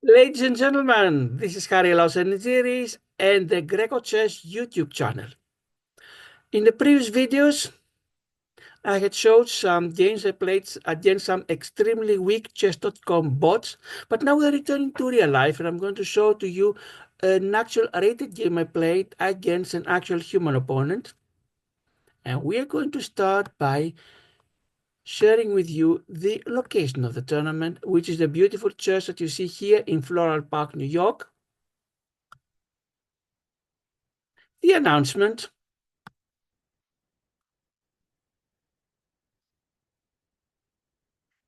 Ladies and gentlemen, this is Harry Lausanisiris and the grecochess YouTube channel. In the previous videos, I had showed some games I played against some extremely weak chess.com bots, but now we're returning to real life and I'm going to show to you an actual rated game I played against an actual human opponent. And we are going to start by sharing with you the location of the tournament, which is the beautiful church that you see here in Floral Park, New York. The announcement.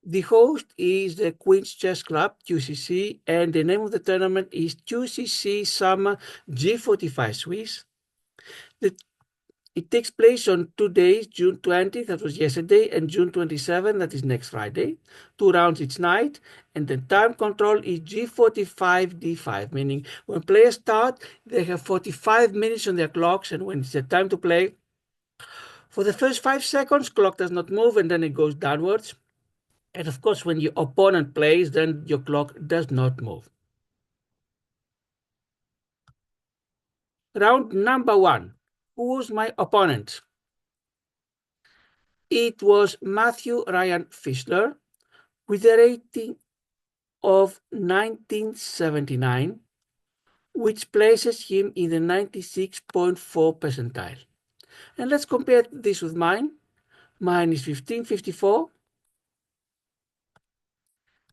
The host is the Queen's Chess Club, QCC, and the name of the tournament is QCC Summer G45 Swiss. It takes place on 2 days, June 20th, that was yesterday, and June 27th, that is next Friday. 2 rounds each night, and the time control is G45 D5, meaning when players start, they have 45 minutes on their clocks, and when it's the time to play, for the first 5 seconds, clock does not move, and then it goes downwards. And of course, when your opponent plays, then your clock does not move. Round number 1. Who was my opponent? It was Matthew Ryan Fischler with a rating of 1979, which places him in the 96.4 percentile. And let's compare this with mine. Mine is 1554,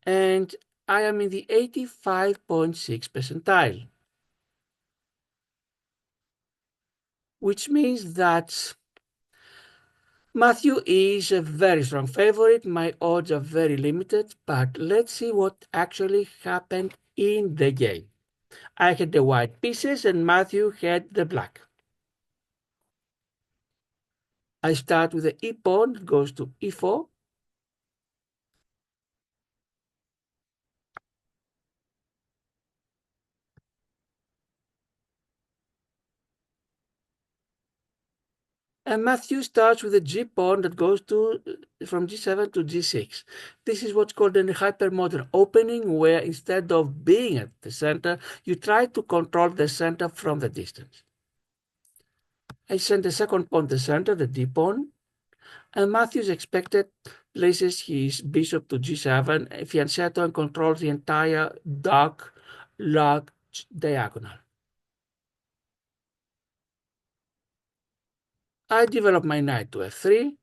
and I am in the 85.6 percentile, which means that Matthew is a very strong favorite. My odds are very limited, but let's see what actually happened in the game. I had the white pieces and Matthew had the black. I start with the e pawn, goes to e4. And Matthew starts with a g pawn that goes from g7 to g6. This is what's called a hyper-modern opening, where instead of being at the center, you try to control the center from the distance. I send the second pawn to the center, the d pawn, and Matthew's expected places his bishop to g7, fianchetto, and controls the entire dark large diagonal. I develop my knight to f3,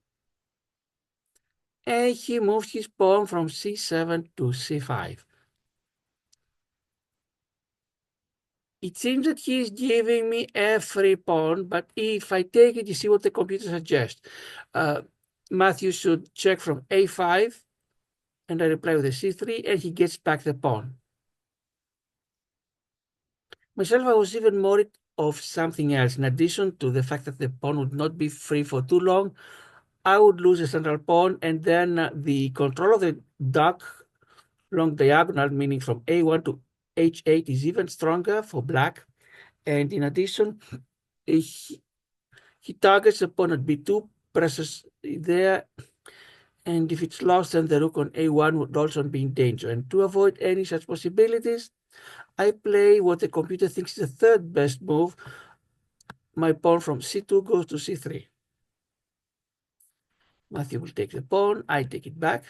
and he moves his pawn from c7 to c5. It seems that he is giving me a free pawn, but if I take it, you see what the computer suggests. Matthew should check from a5, and I reply with a c3, and he gets back the pawn. Myself, I was even worried of something else. In addition to the fact that the pawn would not be free for too long, I would lose the central pawn, and then the control of the dark long diagonal, meaning from a1 to h8, is even stronger for black. And in addition, he targets the pawn at b2, presses there, and if it's lost, then the rook on a1 would also be in danger. And to avoid any such possibilities, I play what the computer thinks is the third best move. My pawn from c2 goes to c3. Matthew will take the pawn, I take it back.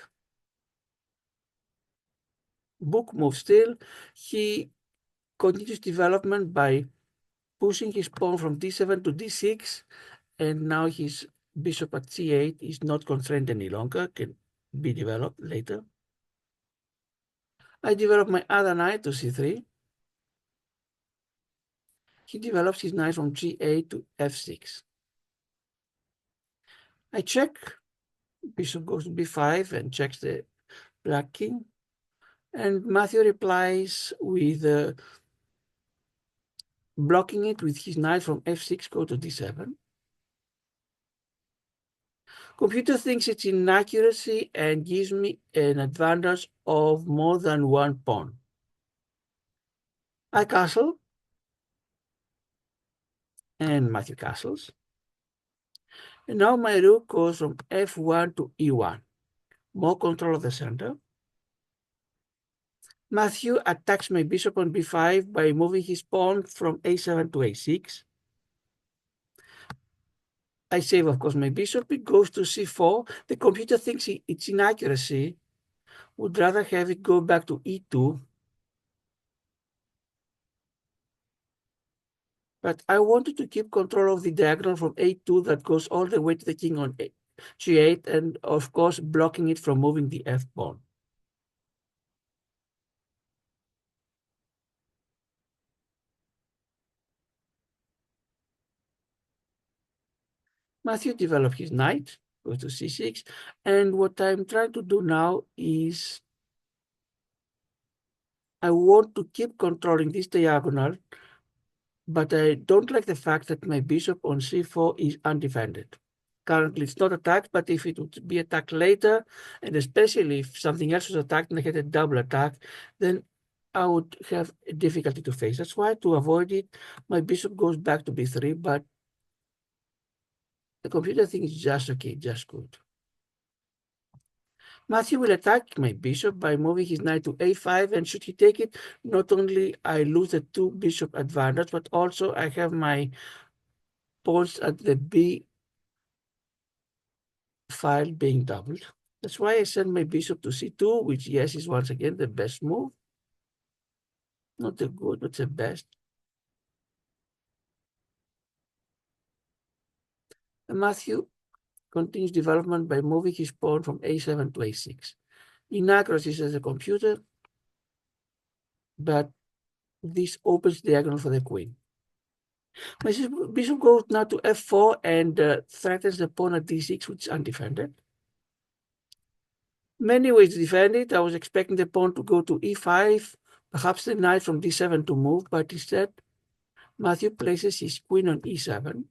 Book moves still. He continues development by pushing his pawn from d7 to d6, and now his bishop at c8 is not constrained any longer, can be developed later. I develop my other knight to c3. He develops his knight from g8 to f6. I check. Bishop goes to b5 and checks the black king. And Matthew replies with blocking it with his knight from f6, go to d7. Computer thinks it's inaccuracy and gives me an advantage of more than one pawn. I castle, and Matthew castles. And now my rook goes from f1 to e1. More control of the center. Matthew attacks my bishop on b5 by moving his pawn from a7 to a6. I save, of course, my bishop. It goes to c4. The computer thinks it's inaccuracy. Would rather have it go back to e2. But I wanted to keep control of the diagonal from a2 that goes all the way to the king on g8, and of course blocking it from moving the f pawn. Matthew developed his knight, goes to c6, and what I'm trying to do now is I want to keep controlling this diagonal, but I don't like the fact that my bishop on c4 is undefended. Currently it's not attacked, but if it would be attacked later, and especially if something else was attacked and I had a double attack, then I would have a difficulty to face. That's why, to avoid it, my bishop goes back to b3, but the computer thinks just okay, just good. Matthew will attack my bishop by moving his knight to a5, and should he take it, not only I lose the two bishop advantage, but also I have my pawns at the b file being doubled. That's why I send my bishop to c2, which, yes, is once again the best move. Not the good, but the best. And Matthew continues development by moving his pawn from a7 to a6. Inaccuracies as a computer, but this opens the diagonal for the queen. My bishop goes now to f4 and threatens the pawn at d6, which is undefended. Many ways to defend it. I was expecting the pawn to go to e5, perhaps the knight from d7 to move, but instead Matthew places his queen on e7,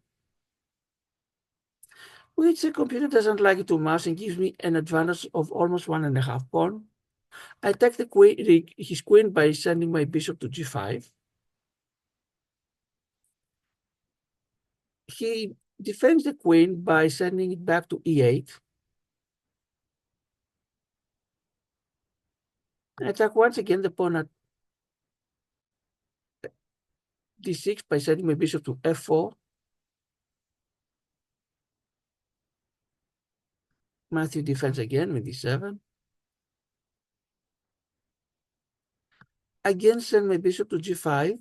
which the computer doesn't like too much and gives me an advantage of almost 1.5 pawn. I attack his queen by sending my bishop to g5. He defends the queen by sending it back to e8. I attack once again the pawn at d6 by sending my bishop to f4. Matthew defends again with d7. Again send my bishop to g5.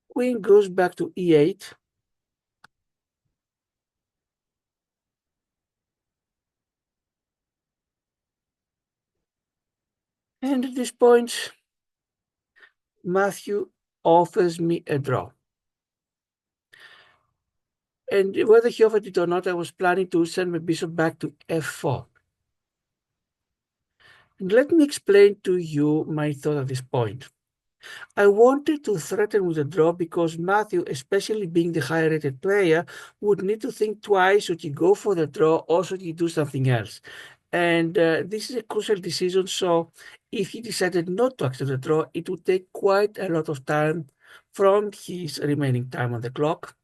Queen goes back to e8. And at this point, Matthew offers me a draw. And whether he offered it or not, I was planning to send my bishop back to f4. And let me explain to you my thought at this point. I wanted to threaten with a draw because Matthew, especially being the higher rated player, would need to think twice, should he go for the draw or should he do something else. And this is a crucial decision, so if he decided not to accept the draw, it would take quite a lot of time from his remaining time on the clock.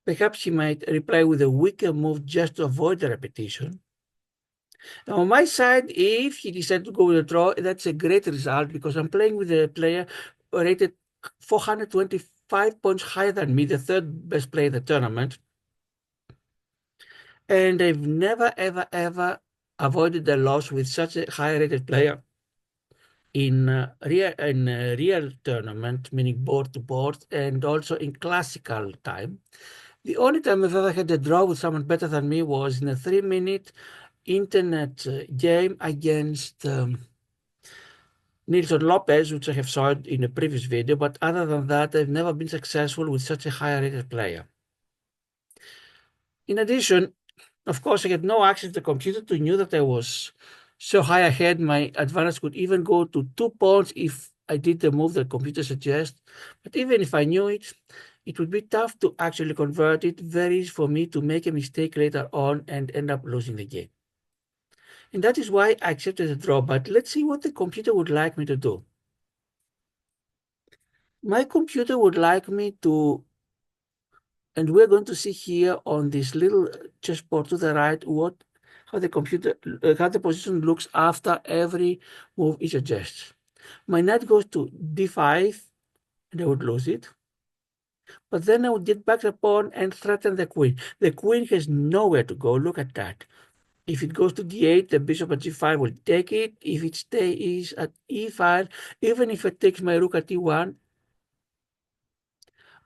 Perhaps he might reply with a weaker move just to avoid the repetition. Now, on my side, if he decided to go with a draw, that's a great result because I'm playing with a player rated 425 points higher than me, the third best player in the tournament. And I've never, ever avoided a loss with such a high-rated player in real tournament, meaning board to board, and also in classical time. The only time I've ever had a draw with someone better than me was in a 3-minute internet game against Nilson Lopez, which I have saw in a previous video, but other than that, I've never been successful with such a high-rated player. In addition, of course, I had no access to the computer to know that I was so high ahead. My advantage could even go to 2 pawns if I did the move the computer suggests. But even if I knew it, it would be tough to actually convert it. Very easy for me to make a mistake later on and end up losing the game. And that is why I accepted the draw. But let's see what the computer would like me to do. My computer would like me to And we're going to see here on this little chessboard to the right how the position looks after every move it suggests. My knight goes to d5, and I would lose it. But then I would get back the pawn and threaten the queen. The queen has nowhere to go. Look at that. If it goes to d8, the bishop at g5 will take it. If it stays at e5, even if it takes my rook at e1,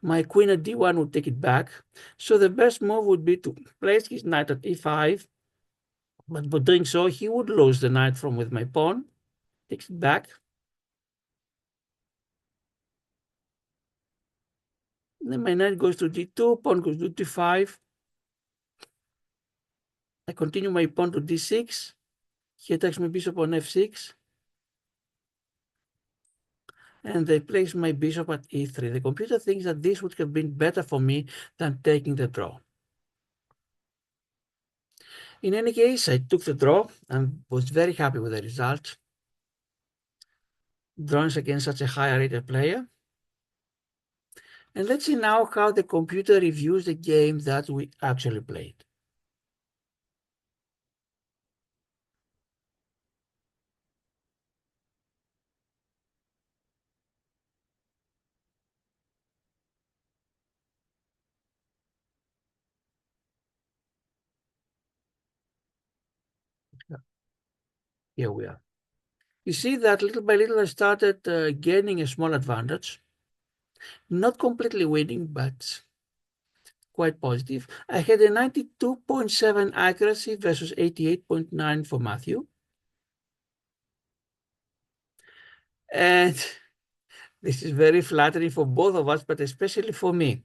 my queen at d1 would take it back. So the best move would be to place his knight at e5. But by doing so, he would lose the knight from with my pawn. Takes it back. Then my knight goes to d2, pawn goes to d5. I continue my pawn to d6. He attacks my bishop on f6. And they place my bishop at e3. The computer thinks that this would have been better for me than taking the draw. In any case, I took the draw and was very happy with the result. Drawings against such a high rated player. And let's see now how the computer reviews the game that we actually played. Here we are. You see that little by little I started gaining a small advantage. Not completely winning, but quite positive. I had a 92.7 accuracy versus 88.9 for Matthew. And this is very flattering for both of us, but especially for me.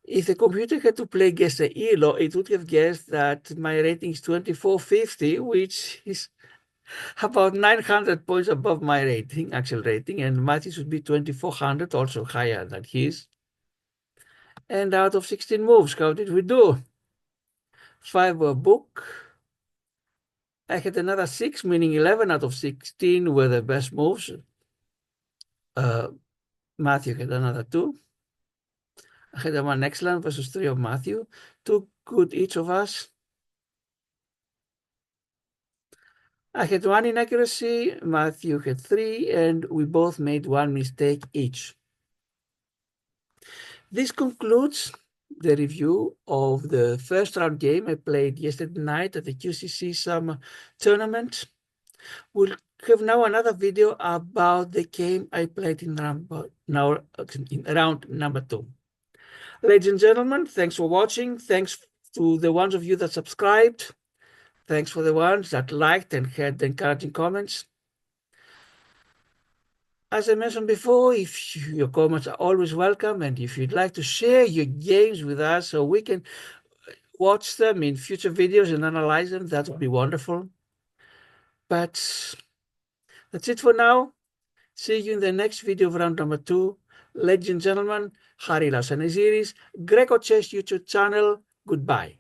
If the computer had to play guess the ELO, it would have guessed that my rating is 2450, which is about 900 points above my rating, actual rating, and Matthew's would be 2400, also higher than his. And out of 16 moves, how did we do? 5 were book. I had another 6, meaning 11 out of 16 were the best moves. Matthew had another 2. I had one excellent versus 3 of Matthew. 2 good each of us. I had 1 inaccuracy, Matthew had 3, and we both made 1 mistake each. This concludes the review of the first round game I played yesterday night at the QCC Summer Tournament. We'll have now another video about the game I played in round number 2. Ladies and gentlemen, thanks for watching. Thanks to the ones of you that subscribed. Thanks for the ones that liked and had encouraging comments. As I mentioned before, your comments are always welcome, and if you'd like to share your games with us so we can watch them in future videos and analyze them, that would be wonderful. But that's it for now. See you in the next video of round number 2. Ladies and gentlemen, Harry Lasanesiris, Greco Chess YouTube channel. Goodbye.